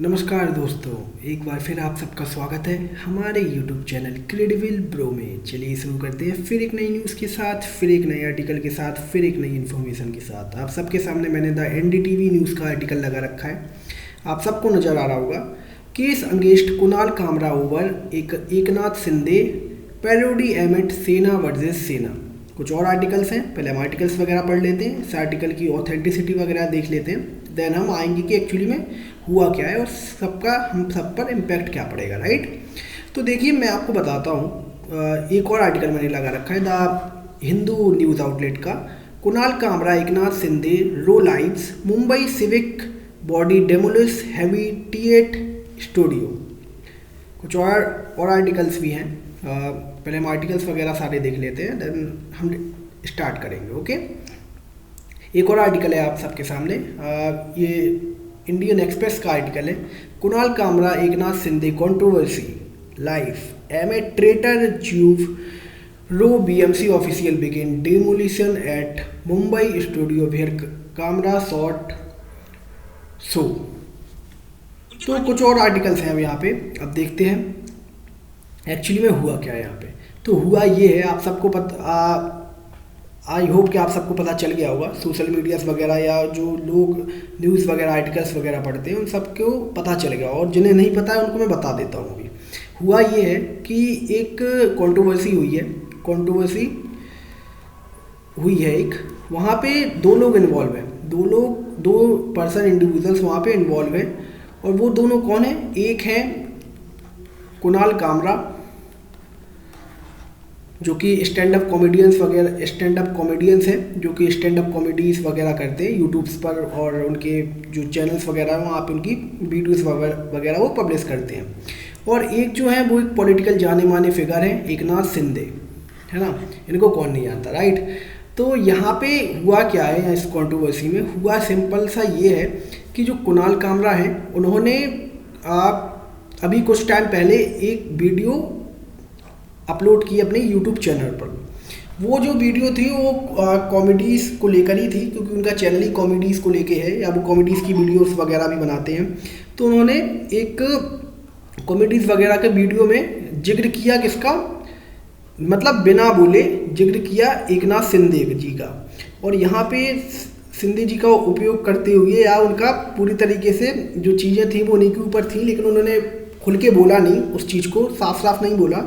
नमस्कार दोस्तों, एक बार फिर आप सबका स्वागत है हमारे YouTube चैनल क्रेडिबल ब्रो में। चलिए शुरू करते हैं फिर एक नई न्यूज़ के साथ, फिर एक नए आर्टिकल के साथ, फिर एक नई इन्फॉर्मेशन के साथ। आप सबके सामने मैंने द NDTV न्यूज़ का आर्टिकल लगा रखा है। आप सबको नज़र आ रहा होगा। Case against Kunal Kamra over Eknath Shinde parody emit सेना वर्सेस सेना। कुछ और आर्टिकल्स हैं, पहले हम आर्टिकल्स वगैरह पढ़ लेते हैं, इस आर्टिकल की ऑथेंटिसिटी वगैरह देख लेते हैं, देन हम आएंगे कि एक्चुअली में हुआ क्या है और हम सब पर इम्पैक्ट क्या पड़ेगा, राइट। तो देखिए मैं आपको बताता हूँ, एक और आर्टिकल मैंने लगा रखा है द हिंदू न्यूज़ आउटलेट का। Kunal Kamra Eknath Shinde row lives Mumbai civic body demolish habitat studio. कुछ और आर्टिकल्स भी हैं। पहले हम आर्टिकल्स वगैरह सारे देख लेते हैं, देन हम स्टार्ट करेंगे। ओके, एक और आर्टिकल है आप सबके सामने। ये इंडियन एक्सप्रेस का आर्टिकल है। Kunal Kamra Eknath Shinde controversy life am a traitor ज्यूव row BMC official begin demolition at Mumbai studio where Kamra shot show. तो कुछ और आर्टिकल्स हैं अब यहाँ पे, अब देखते हैं एक्चुअली में हुआ क्या है यहाँ पे। तो हुआ ये है, आप सबको पता, आई होप कि आप सबको पता चल गया होगा। सोशल मीडियाज़ वगैरह या जो लोग न्यूज़ वगैरह आर्टिकल्स वगैरह पढ़ते हैं उन सबको पता चल गया, और जिन्हें नहीं पता है उनको मैं बता देता हूँ अभी। हुआ ये है कि एक कंट्रोवर्सी हुई है एक, वहाँ पे दो लोग इन्वॉल्व हैं, दो पर्सन इंडिविजुअल्स वहाँ पे इन्वॉल्व हैं। और वो दोनों कौन हैं? एक है कुणाल कामरा जो कि स्टैंड अप कॉमेडियंस हैं, जो कि स्टैंड अप कॉमेडीज़ वगैरह करते हैं यूट्यूब्स पर, और उनके जो चैनल्स वगैरह हैं वहाँ पे उनकी वीडियोस वगैरह वो पब्लिश करते हैं। और एक जो है वो एक पॉलिटिकल जाने माने फिगर है, एकनाथ शिंदे, है ना। इनको कौन नहीं जानता, राइट। तो यहाँ पे हुआ क्या है, इस कंट्रोवर्सी में हुआ सिंपल सा ये है कि जो कुणाल कामरा हैं उन्होंने अभी कुछ टाइम पहले एक वीडियो अपलोड की अपने यूट्यूब चैनल पर। वो जो वीडियो थी वो कॉमेडीज़ को लेकर ही थी, क्योंकि उनका चैनल ही कॉमेडीज़ को लेके है, या वो कॉमेडीज़ की वीडियोस वगैरह भी बनाते हैं। तो उन्होंने एक कॉमेडीज़ वगैरह के वीडियो में जिक्र किया किसका, मतलब बिना बोले जिक्र किया एकनाथ शिंदे जी का। और यहाँ पे शिंदे जी का उपयोग करते हुए या उनका पूरी तरीके से जो चीज़ें थी वो उन्हीं के ऊपर थी, लेकिन उन्होंने खुल के बोला नहीं, उस चीज़ को साफ साफ नहीं बोला।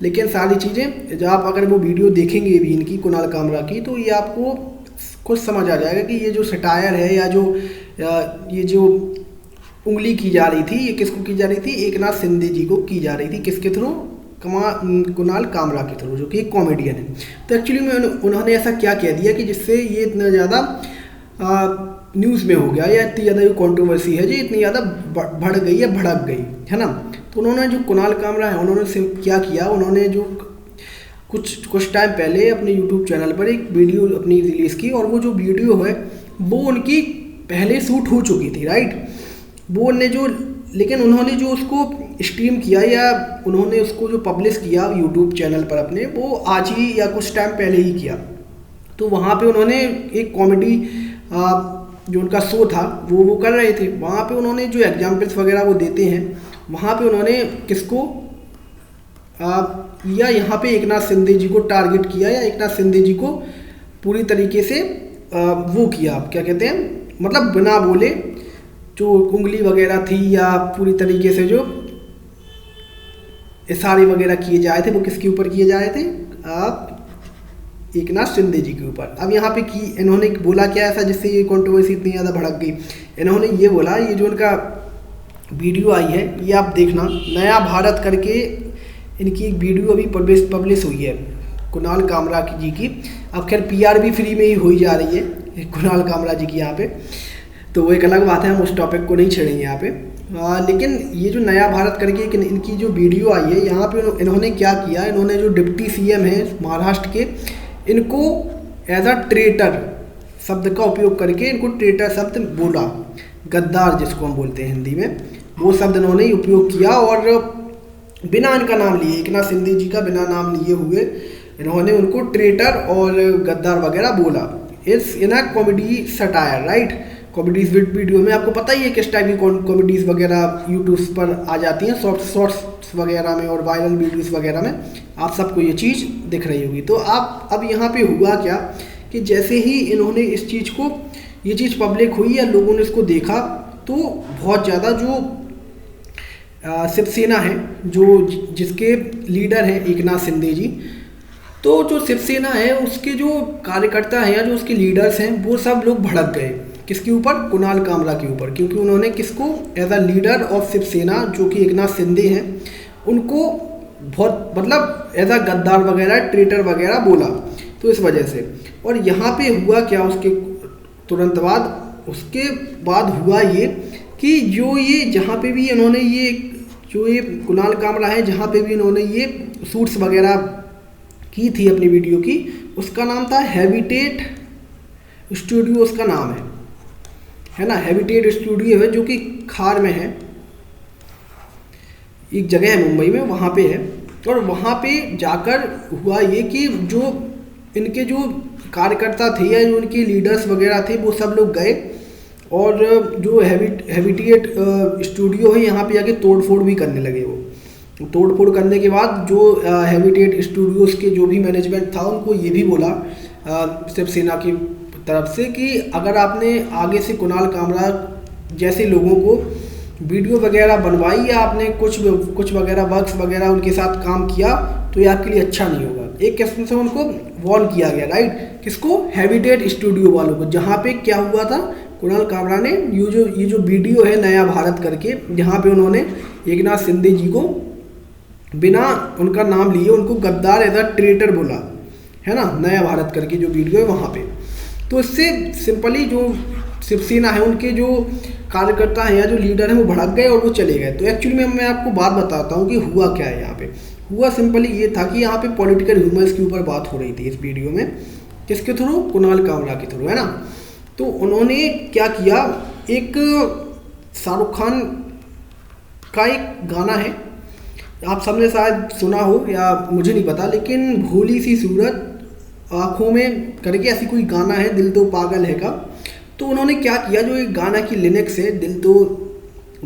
लेकिन सारी चीज़ें जब आप अगर वो वीडियो देखेंगे भी इनकी, कुणाल कामरा की, तो ये आपको कुछ समझ आ जाएगा कि ये जो सटायर है या ये जो उंगली की जा रही थी, ये किसको की जा रही थी? एकनाथ शिंदे जी को की जा रही थी। किसके थ्रू? कुणाल कामरा के थ्रू, जो कि एक कॉमेडियन है। तो एक्चुअली में उन्होंने ऐसा क्या कह दिया कि जिससे ये इतना ज़्यादा न्यूज़ में हो गया, या इतनी ज़्यादा जो कंट्रोवर्सी है जी इतनी ज़्यादा बढ़ गई या भड़क गई, है ना। तो उन्होंने जो कुणाल कामरा है उन्होंने क्या किया, उन्होंने जो कुछ टाइम पहले अपने यूट्यूब चैनल पर एक वीडियो अपनी रिलीज़ की, और वो जो वीडियो है वो उनकी पहले शूट हो चुकी थी, राइट। लेकिन उन्होंने जो उसको स्ट्रीम किया या उन्होंने उसको जो पब्लिश किया यूट्यूब चैनल पर अपने, वो आज ही या कुछ टाइम पहले ही किया। तो वहाँ पे उन्होंने एक कॉमेडी जो उनका शो था वो कर रहे थे। वहाँ पे उन्होंने जो एग्जाम्पल्स वगैरह वो देते हैं, वहाँ पे उन्होंने किसको या यहाँ पे एकनाथ शिंदे जी को टारगेट किया, या एकनाथ शिंदे जी को पूरी तरीके से वो किया, क्या कहते हैं, मतलब बिना बोले जो उंगली वगैरह थी या पूरी तरीके से जो इशारे वगैरह किए जा रहे थे वो किसके ऊपर किए जा रहे थे? एकनाथ शिंदे जी के ऊपर। अब यहाँ पे इन्होंने बोला क्या ऐसा जिससे ये कंट्रोवर्सी इतनी ज़्यादा भड़क गई? इन्होंने ये बोला, ये जो इनका वीडियो आई है ये आप देखना, नया भारत करके इनकी एक वीडियो अभी पब्लिश हुई है कुणाल कामरा जी की। अब खैर PR भी फ्री में ही हुई जा रही है कुणाल कामरा जी की यहाँ पे, तो वो एक अलग बात है, हम उस टॉपिक को नहीं छेड़ेंगे यहाँ पे। लेकिन ये जो नया भारत करके इनकी जो वीडियो आई है, यहाँ पे इन्होंने क्या किया, इन्होंने जो डिप्टी CM है महाराष्ट्र के, इनको एज अ ट्रेटर शब्द का उपयोग करके इनको ट्रेटर शब्द बोला, गद्दार जिसको हम बोलते हैं हिंदी में, वो शब्द इन्होंने उपयोग किया। और बिना इनका नाम लिए, एकनाथ शिंदे जी का बिना नाम लिए हुए इन्होंने उनको ट्रेटर और गद्दार वगैरह बोला। It's in a comedy satire, right. Comedies video में आपको पता ही है किस टाइप की कॉमेडीज़ वगैरह यूट्यूब पर आ जाती हैं, शॉर्ट्स वगैरह में और वायरल वीडियोस वगैरह में आप सबको ये चीज़ दिख रही होगी। तो आप अब यहाँ पे हुआ क्या कि जैसे ही इन्होंने इस चीज़ को, ये चीज़ पब्लिक हुई या लोगों ने इसको देखा, तो बहुत ज़्यादा जो शिवसेना है, जो जिसके लीडर हैं एकनाथ शिंदे जी, तो जो शिवसेना है उसके जो कार्यकर्ता हैं या जो उसके लीडर्स हैं वो सब लोग भड़क गए। किसके ऊपर? कुणाल कामरा के ऊपर, क्योंकि उन्होंने किसको as a leader of Shiv Sena जो कि एकनाथ शिंदे हैं उनको बहुत मतलब एज अ गद्दार वगैरह, ट्रेटर वगैरह बोला। तो इस वजह से, और यहाँ पे हुआ क्या उसके तुरंत बाद, उसके बाद हुआ ये कि जो ये जहाँ पे भी इन्होंने ये जो ये कुणाल कामरा है जहाँ पे भी इन्होंने ये शूट्स वगैरह की थी अपनी वीडियो की, उसका नाम था हैबिटेट स्टूडियो, उसका नाम है ना, हैबिटेट स्टूडियो है जो कि खार में है, एक जगह है मुंबई में, वहाँ पे है। और वहाँ पे जाकर हुआ ये कि जो इनके जो कार्यकर्ता थे या जो उनके लीडर्स वगैरह थे वो सब लोग गए और जो हैबिटेट स्टूडियो है यहाँ पे जाके तोड़फोड़ भी करने लगे। वो तोड़फोड़ करने के बाद जो हैबिटेट स्टूडियोज़ के जो भी मैनेजमेंट था उनको ये भी बोला शिवसेना की तरफ से कि अगर आपने आगे से कुणाल कामरा जैसे लोगों को वीडियो वगैरह बनवाई या आपने कुछ वगैरह वर्क्स वगैरह उनके साथ काम किया तो ये आपके लिए अच्छा नहीं होगा। एक किस्म से उनको वार्न किया गया, राइट, किसको? हैबिटेट स्टूडियो वालों को। जहाँ पे क्या हुआ था, कुणाल कामरा ने ये जो वीडियो है नया भारत करके, जहाँ पे उन्होंने एकनाथ शिंदे जी को बिना उनका नाम लिए उनको गद्दार एज अ ट्रेटर बोला, है ना, नया भारत करके जो वीडियो है वहाँ पे। तो इससे सिंपली जो शिवसेना है उनके जो कार्यकर्ता हैं या जो लीडर हैं वो भड़क गए और वो चले गए। तो एक्चुअली में मैं आपको बात बताता हूँ कि हुआ क्या है यहाँ पे। हुआ सिंपली ये था कि यहाँ पे पॉलिटिकल ह्यूमर्स के ऊपर बात हो रही थी इस वीडियो में, किसके थ्रू? कुणाल कामरा के थ्रू, है ना। तो उन्होंने क्या किया, एक शाहरुख खान का एक गाना है, आप सबने शायद सुना हो या मुझे नहीं पता, लेकिन भोली सी सूरत आँखों में करके ऐसी कोई गाना है, दिल तो पागल है का। तो उन्होंने क्या किया, जो एक गाना की लिरिक्स है दिल तो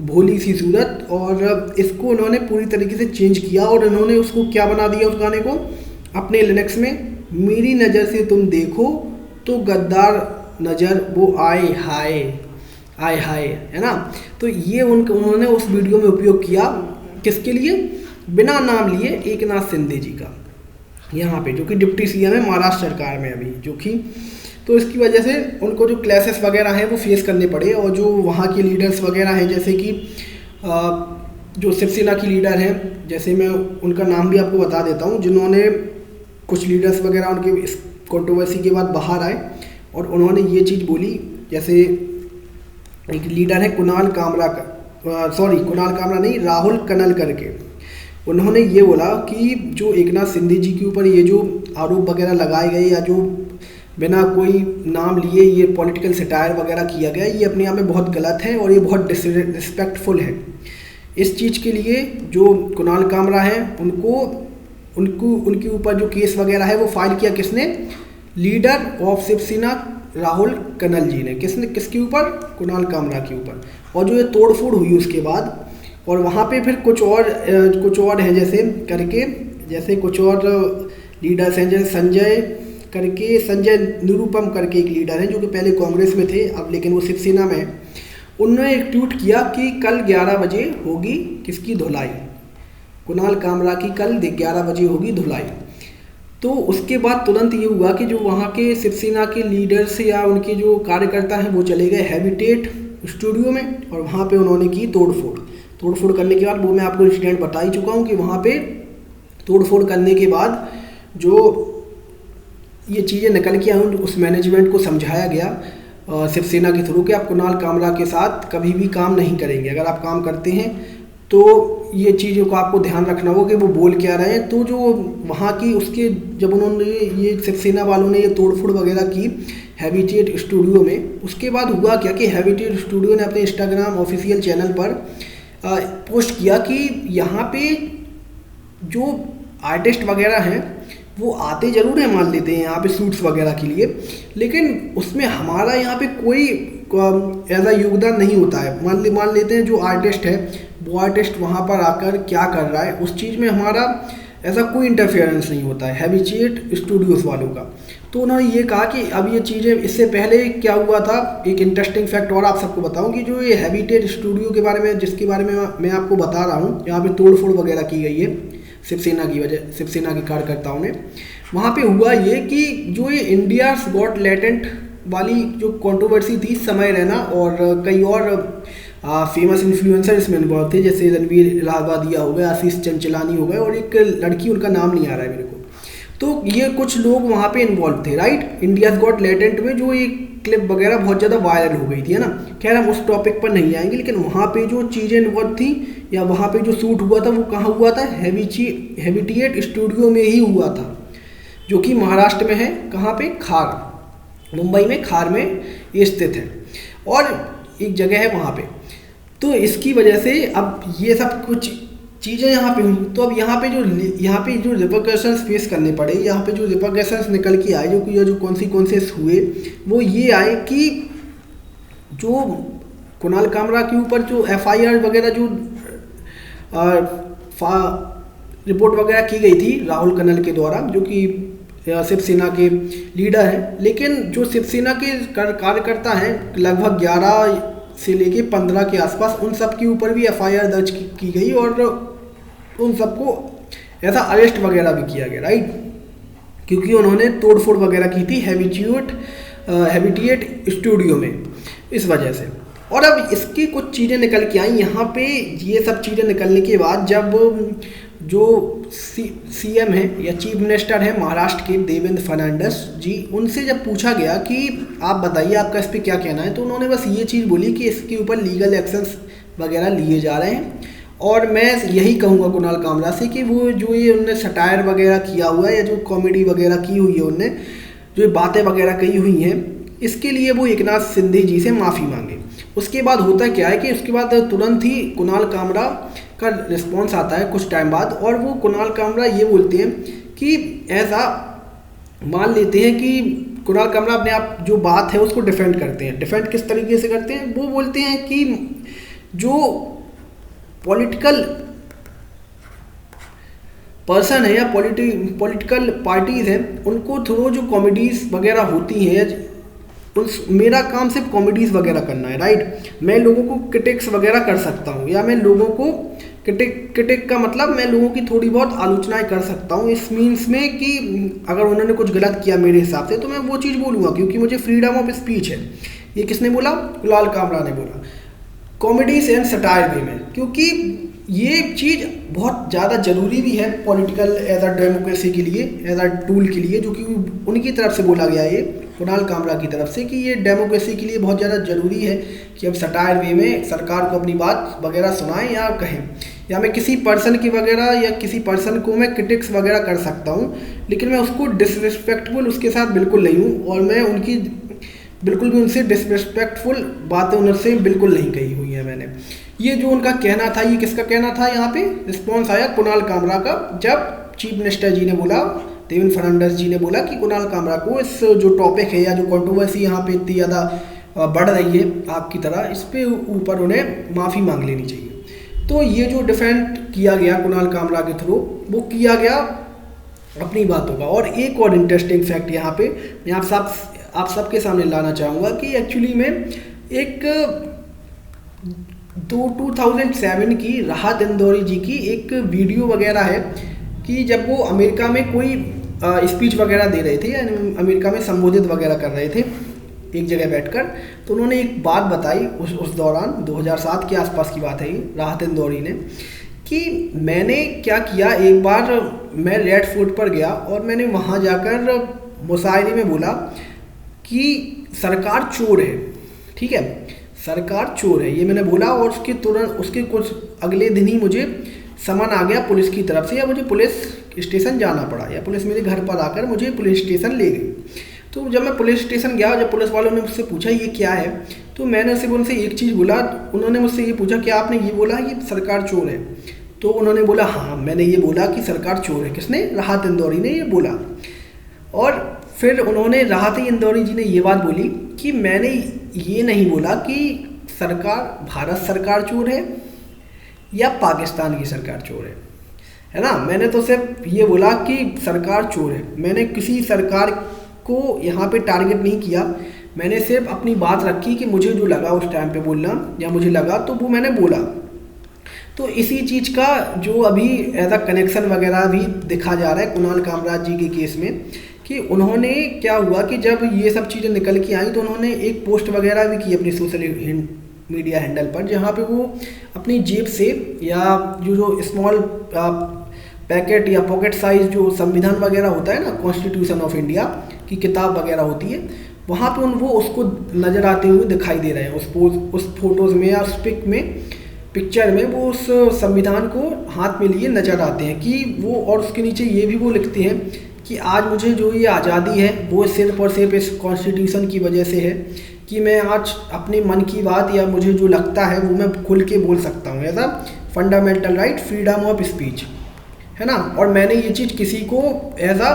भोली सी सूरत, और इसको उन्होंने पूरी तरीके से चेंज किया और इन्होंने उसको क्या बना दिया उस गाने को अपने लिरिक्स में, मेरी नज़र से तुम देखो तो गद्दार नज़र वो आए हाय आए हाय, है ना। तो ये उन्होंने उस वीडियो में उपयोग किया, किसके लिए? बिना नाम लिए एकनाथ शिंदे जी का, यहाँ पे जो कि डिप्टी सीएम है महाराष्ट्र सरकार में अभी, जो कि तो इसकी वजह से उनको जो क्लैशेस वगैरह हैं वो फेस करने पड़े। और जो वहाँ के लीडर्स वगैरह हैं, जैसे कि जो शिवसेना की लीडर हैं, जैसे मैं उनका नाम भी आपको बता देता हूँ, जिन्होंने कुछ लीडर्स वगैरह उनके इस कंट्रोवर्सी के बाद बाहर आए और उन्होंने ये चीज़ बोली। जैसे एक लीडर है कुणाल कामरा का, कुणाल कामरा नहीं, राहुल कनल करके, उन्होंने ये बोला कि जो एकनाथ शिंदे जी के ऊपर ये जो आरोप वगैरह लगाए गए या जो बिना कोई नाम लिए ये पॉलिटिकल सटायर वगैरह किया गया, ये अपने आप में बहुत गलत है और ये बहुत डिसरिस्पेक्टफुल है। इस चीज़ के लिए जो कुणाल कामरा है उनके ऊपर जो केस वगैरह है वो फाइल किया किसने? लीडर ऑफ शिवसेना राहुल कनल जी ने। किसके ऊपर? कुणाल कामरा के ऊपर। और जो ये तोड़फोड़ हुई उसके बाद, और वहाँ पे फिर कुछ और हैं जैसे करके, जैसे कुछ और लीडर्स हैं, जैसे संजय निरुपम करके एक लीडर है जो कि पहले कांग्रेस में थे, अब लेकिन वो शिवसेना में है। उन्होंने एक ट्वीट किया कि कल 11 बजे होगी किसकी धुलाई, कुणाल कामरा की कल 11 बजे होगी धुलाई। तो उसके बाद तुरंत ये हुआ कि जो वहाँ के शिवसेना के लीडर्स या उनके जो कार्यकर्ता हैं वो चले गए हैबिटेट स्टूडियो में और वहाँ पे उन्होंने की तोड़फोड़ करने के बाद, वो मैं आपको इंसिडेंट बता ही चुका हूँ कि वहाँ पे तोड़फोड़ करने के बाद जो ये चीज़ें निकल के आई, उस मैनेजमेंट को समझाया गया शिवसेना के थ्रू कि आप कुणाल कामरा के साथ कभी भी काम नहीं करेंगे, अगर आप काम करते हैं तो ये चीज़ों का आपको ध्यान रखना होगा कि वो बोल क्या रहे हैं। तो जो वहाँ की उसके जब उन्होंने ये शिवसेना वालों ने ये तोड़फोड़ वगैरह की हैबिटेट स्टूडियो में, उसके बाद हुआ क्या कि हैबिटेट स्टूडियो ने अपने इंस्टाग्राम ऑफिशियल चैनल पर पोस्ट किया कि यहाँ पे जो आर्टिस्ट वगैरह हैं वो आते ज़रूर हैं, मान लेते हैं यहाँ पे शूट्स वगैरह के लिए, लेकिन उसमें हमारा यहाँ पे कोई एज अ योगदान नहीं होता है। मान लेते हैं जो आर्टिस्ट है वो आर्टिस्ट वहाँ पर आकर क्या कर रहा है उस चीज़ में हमारा ऐसा कोई इंटरफेरेंस नहीं होता है हैबिचुएट स्टूडियोज़ वालों का। तो उन्होंने ये कहा कि अब ये चीज़ें, इससे पहले क्या हुआ था, एक इंटरेस्टिंग फैक्ट और आप सबको बताऊं कि जो ये हैबिटेट स्टूडियो के बारे में, जिसके बारे में मैं आपको बता रहा हूँ, यहाँ पे तोड़फोड़ वगैरह की गई है शिवसेना के कार्यकर्ताओं ने। वहाँ पे हुआ ये कि जो ये इंडियाज़ गॉट टैलेंट वाली जो कंट्रोवर्सी थी, समय रैना और कई और फेमस इन्फ्लुएंसर इसमें इन्वॉल्व थे, जैसे रणवीर इलाहाबादिया हो गए, आशीष चंचलानी हो गए और एक लड़की, उनका नाम नहीं आ रहा है मेरे को। तो ये कुछ लोग वहाँ पे इन्वॉल्व थे, राइट। इंडियाज़ गॉट टैलेंट में जो एक क्लिप वगैरह बहुत ज़्यादा वायरल हो गई थी, है ना। खैर हम उस टॉपिक पर नहीं आएंगे, लेकिन वहाँ पे जो चीज़ें इन्वॉल्व थी या वहाँ पे जो शूट हुआ था वो कहाँ हुआ था, हैबिटेट स्टूडियो में ही हुआ था, जो कि महाराष्ट्र में है। कहाँ पे, खार, मुंबई में खार में ये स्थित है और एक जगह है वहाँ पे। तो इसकी वजह से अब ये सब कुछ चीज़ें यहाँ पे हुई। तो अब यहाँ पे जो रिपरकशंस फेस करने पड़े, यहाँ पे जो रिपरकशंस निकल के आए, जो कॉन्सिक्वेंसेस हुए, वो ये आए कि जो कुणाल कामरा के ऊपर जो FIR वगैरह जो रिपोर्ट वगैरह की गई थी राहुल कन्नल के द्वारा, जो कि शिवसेना के लीडर हैं, लेकिन जो शिवसेना के कार्यकर्ता हैं लगभग 11 से लेके 15 के आसपास, उन सब के ऊपर भी FIR दर्ज की गई और उन सबको ऐसा अरेस्ट वगैरह भी किया गया, राइट, क्योंकि उन्होंने तोड़फोड़ वगैरह की थी हैबिटेट स्टूडियो में, इस वजह से। और अब इसकी कुछ चीज़ें निकल के आई यहाँ पे। ये सब चीज़ें निकलने के बाद जब जो CM है या चीफ मिनिस्टर है महाराष्ट्र के, देवेंद्र फर्नांडिस जी, उनसे जब पूछा गया कि आप बताइए आपका इस पर क्या कहना है, तो उन्होंने बस ये चीज़ बोली कि इसके ऊपर लीगल एक्शंस वगैरह लिए जा रहे हैं। और मैं यही कहूँगा कुणाल कामरा से कि वो जो ये उनने सटायर वगैरह किया हुआ है या जो कॉमेडी वगैरह की हुई है, उनने जो बातें वगैरह कही हुई हैं, इसके लिए वो एकनाथ शिंदे जी से माफ़ी मांगे। उसके बाद होता क्या है कि उसके बाद तुरंत ही कुणाल कामरा का रिस्पॉन्स आता है कुछ टाइम बाद, और वो कुणाल कामरा ये बोलते हैं कि ऐसा मान लेते हैं कि कुणाल कामरा अपने आप जो बात है उसको डिफेंड करते हैं। डिफेंड किस तरीके से करते हैं, वो बोलते हैं कि जो पॉलिटिकल पर्सन है या पॉलिटिकल पार्टीज़ हैं, उनको थ्रू जो कॉमेडीज़ वगैरह होती हैं, मेरा काम सिर्फ कॉमेडीज़ वगैरह करना है, राइट। मैं लोगों को क्रिटिक्स वगैरह कर सकता हूँ, या मैं लोगों को क्रिटिक का मतलब मैं लोगों की थोड़ी बहुत आलोचनाएं कर सकता हूँ, इस मीन्स में कि अगर उन्होंने कुछ गलत किया मेरे हिसाब से तो मैं वो चीज़ बोलूँगा, क्योंकि मुझे फ्रीडम ऑफ स्पीच है। ये किसने बोला, कुणाल कामरा ने बोला, कॉमेडीज एंड सटायर वे में, क्योंकि ये चीज़ बहुत ज़्यादा ज़रूरी भी है पॉलिटिकल एज अ डेमोक्रेसी के लिए, एज अ टूल के लिए, जो कि उनकी तरफ से बोला गया है, ये कुणाल कामरा की तरफ से, कि ये डेमोक्रेसी के लिए बहुत ज़्यादा ज़रूरी है कि अब सटायर वे में सरकार को अपनी बात वगैरह सुनाएं या कहें, या मैं किसी पर्सन की वगैरह या किसी पर्सन को मैं क्रिटिक्स वगैरह कर सकता हूँ, लेकिन मैं उसको डिसरिस्पेक्टफुल उसके साथ बिल्कुल नहीं हूँ, और मैं उनकी बिल्कुल भी उनसे डिसरिस्पेक्टफुल बातें उनसे बिल्कुल नहीं कही हुई है मैंने। ये जो उनका कहना था, ये किसका कहना था, यहाँ पे रिस्पॉन्स आया कुणाल कामरा का, जब चीफ मिनिस्टर जी ने बोला, देवेंद्र फर्नांडिस जी ने बोला कि कुणाल कामरा को इस जो टॉपिक है या जो कंट्रोवर्सी यहाँ पे इतनी ज़्यादा बढ़ रही है आपकी तरह, इस पे ऊपर उन्हें माफ़ी मांग लेनी चाहिए। तो ये जो डिफेंड किया गया कुणाल कामरा के थ्रू, वो किया गया अपनी बातों का। और एक और इंटरेस्टिंग फैक्ट यहाँ पे मैं आप सबके सामने लाना चाहूँगा कि एक्चुअली में एक 2007 की राहत इंदौरी जी की एक वीडियो वगैरह है कि जब वो अमेरिका में कोई स्पीच वगैरह दे रहे थे या अमेरिका में संबोधित वगैरह कर रहे थे एक जगह बैठकर, तो उन्होंने एक बात बताई उस दौरान, 2007 के आसपास की बात है ये, राहत इंदौरी ने, कि मैंने क्या किया, एक बार मैं रेड फोर्ट पर गया और मैंने वहाँ जाकर मुशायरे में बोला कि सरकार चोर है, ठीक है, सरकार चोर है, ये मैंने बोला। और उसके कुछ अगले दिन ही मुझे समन आ गया पुलिस की तरफ से, या मुझे पुलिस स्टेशन जाना पड़ा, या पुलिस मेरे घर पर आकर मुझे पुलिस स्टेशन ले गई। तो जब मैं पुलिस स्टेशन गया, जब पुलिस वालों ने मुझसे पूछा ये क्या है, तो मैंने सिर्फ उनसे एक चीज़ बोला, उन्होंने मुझसे ये पूछा कि आपने ये बोला कि सरकार चोर है, तो उन्होंने बोला हाँ मैंने ये बोला कि सरकार चोर है। किसने, राहत इंदौरी ने ये बोला। और फिर उन्होंने, राहत इंदौरी जी ने ये बात बोली कि मैंने ये नहीं बोला कि भारत सरकार चोर है या पाकिस्तान की सरकार चोर है ना। मैंने तो सिर्फ ये बोला कि सरकार चोर है। मैंने किसी सरकार को यहाँ पे टारगेट नहीं किया। मैंने सिर्फ अपनी बात रखी कि मुझे जो लगा उस टाइम पे बोलना, या मुझे लगा तो वो मैंने बोला। तो इसी चीज़ का जो अभी एज अ कनेक्शन वगैरह भी दिखा जा रहा है कुणाल कामराज जी के केस में, कि उन्होंने क्या हुआ कि जब ये सब चीज़ें निकल के आई तो उन्होंने एक पोस्ट वगैरह भी की अपनी सोशल मीडिया हैंडल पर, जहाँ पे वो अपनी जेब से या जो स्मॉल पैकेट या पॉकेट साइज जो संविधान वगैरह होता है ना, कॉन्स्टिट्यूशन ऑफ इंडिया की किताब वगैरह होती है, वहाँ पे वो उसको नज़र आते हुए दिखाई दे रहे हैं। उस फोटोज़ में या उस पिक्चर में वो उस संविधान को हाथ में लिए नज़र आते हैं कि वो, और उसके नीचे ये भी वो लिखते हैं कि आज मुझे जो ये आज़ादी है वो सिर्फ और सिर्फ इस कॉन्स्टिट्यूशन की वजह से है कि मैं आज अपने मन की बात या मुझे जो लगता है वो मैं खुल के बोल सकता हूँ। As a fundamental right, freedom of speech, है ना। और मैंने ये चीज़ किसी को एज अ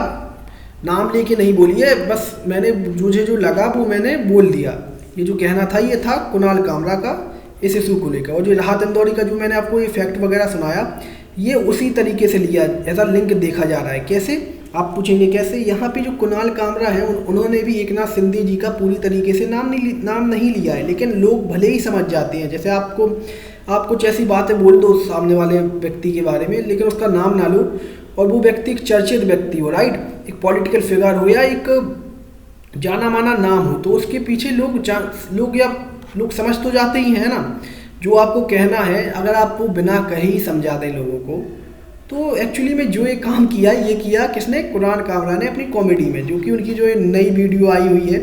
नाम लेके नहीं बोली है, बस मैंने मुझे जो लगा वो मैंने बोल दिया। ये जो कहना था ये था कुणाल कामरा का इस इशू को लेकर। और जो राहत इंदौरी का जो मैंने आपको ये फैक्ट वगैरह सुनाया, ये उसी तरीके से लिया, ऐसा लिंक देखा जा रहा है। कैसे, आप पूछेंगे कैसे? यहाँ पे जो कुणाल कामरा है उन्होंने भी एकनाथ शिंदे जी का पूरी तरीके से नाम नहीं लिया है, लेकिन लोग भले ही समझ जाते हैं। जैसे आप कुछ ऐसी बातें बोल दो सामने वाले व्यक्ति के बारे में, लेकिन उसका नाम ना लो, और वो व्यक्ति एक चर्चित व्यक्ति हो, राइट, एक पॉलिटिकल फिगर हो या एक जाना माना नाम हो, तो उसके पीछे लोग समझ तो जाते ही हैं ना जो आपको कहना है। अगर आप वो बिना कहे ही समझा दें लोगों को, तो एक्चुअली में जो ये काम किया, ये किया किसने? कुणाल कामरा ने अपनी कॉमेडी में, जो कि उनकी जो नई वीडियो आई हुई है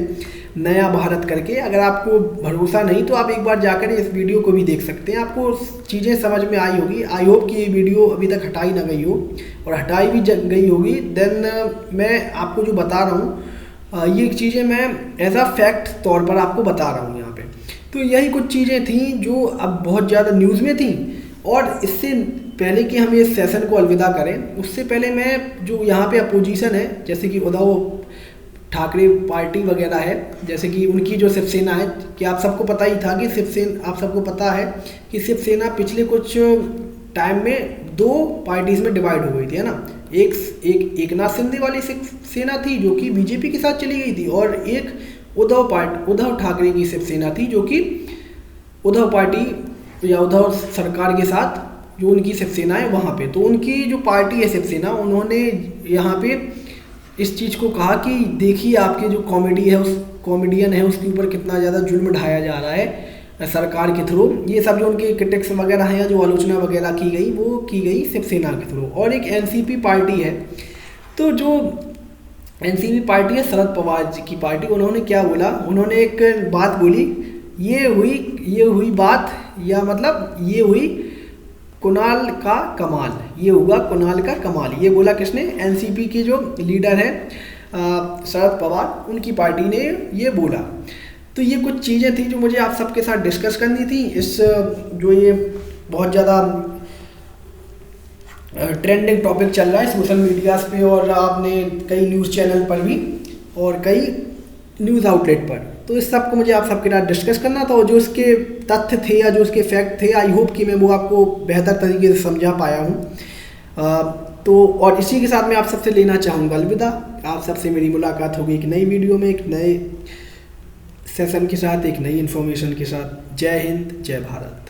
नया भारत करके। अगर आपको भरोसा नहीं तो आप एक बार जाकर इस वीडियो को भी देख सकते हैं, आपको चीज़ें समझ में आई होगी। आई होप कि ये वीडियो अभी तक हटाई ना गई हो, और हटाई भी गई होगी देन मैं आपको जो बता रहा हूँ ये चीज़ें मैं एज अ फैक्ट तौर पर आपको बता रहा हूँ यहाँ पे। तो यही कुछ चीज़ें थी जो अब बहुत ज़्यादा न्यूज़ में थी। और इससे पहले कि हम इस सेशन को अलविदा करें, उससे पहले मैं जो यहाँ पे अपोजिशन है, जैसे कि उद्धव ठाकरे पार्टी वगैरह है, जैसे कि उनकी जो शिवसेना है, कि आप सबको पता ही था कि आप सबको पता है कि शिवसेना पिछले कुछ टाइम में 2 पार्टीज में डिवाइड हो गई थी, है ना। एक एकनाथ शिंदे वाली शिवसेना थी जो कि बीजेपी के साथ चली गई थी, और एक उद्धव ठाकरे की शिवसेना थी जो कि उद्धव पार्टी या उद्धव सरकार के साथ जो उनकी शिवसेना है वहाँ पे। तो उनकी जो पार्टी है शिवसेना, उन्होंने यहाँ पे इस चीज़ को कहा कि देखिए आपके जो कॉमेडियन है उसके ऊपर कितना ज़्यादा जुल्म ढाया जा रहा है सरकार के थ्रू। ये सब जो उनके क्रिटिक्स वगैरह हैं या जो आलोचना वगैरह की गई, वो की गई शिवसेना के थ्रू। और एक एनसीपी पार्टी है, तो जो एनसीपी पार्टी है शरद पवार जी की पार्टी, उन्होंने क्या बोला? उन्होंने एक बात बोली, ये हुई बात, या मतलब ये हुई कुणाल का कमाल, ये हुआ कुणाल का कमाल। ये बोला किसने? एनसीपी के जो लीडर हैं शरद पवार, उनकी पार्टी ने ये बोला। तो ये कुछ चीज़ें थी जो मुझे आप सबके साथ डिस्कस करनी थी। इस जो ये बहुत ज़्यादा ट्रेंडिंग टॉपिक चल रहा है सोशल मीडियाज़ पे, और आपने कई न्यूज़ चैनल पर भी और कई न्यूज़ आउटलेट पर, तो इस सब को मुझे आप सबके साथ डिस्कस करना था। और जो इसके तथ्य थे या जो इसके फैक्ट थे, आई होप कि मैं वो आपको बेहतर तरीके से समझा पाया हूँ। तो और इसी के साथ मैं आप सबसे लेना चाहूँगा अलविदा। आप सबसे मेरी मुलाकात होगी एक नई वीडियो में, एक नए सेशन के साथ, एक नई इन्फॉर्मेशन के साथ। जय हिंद, जय भारत।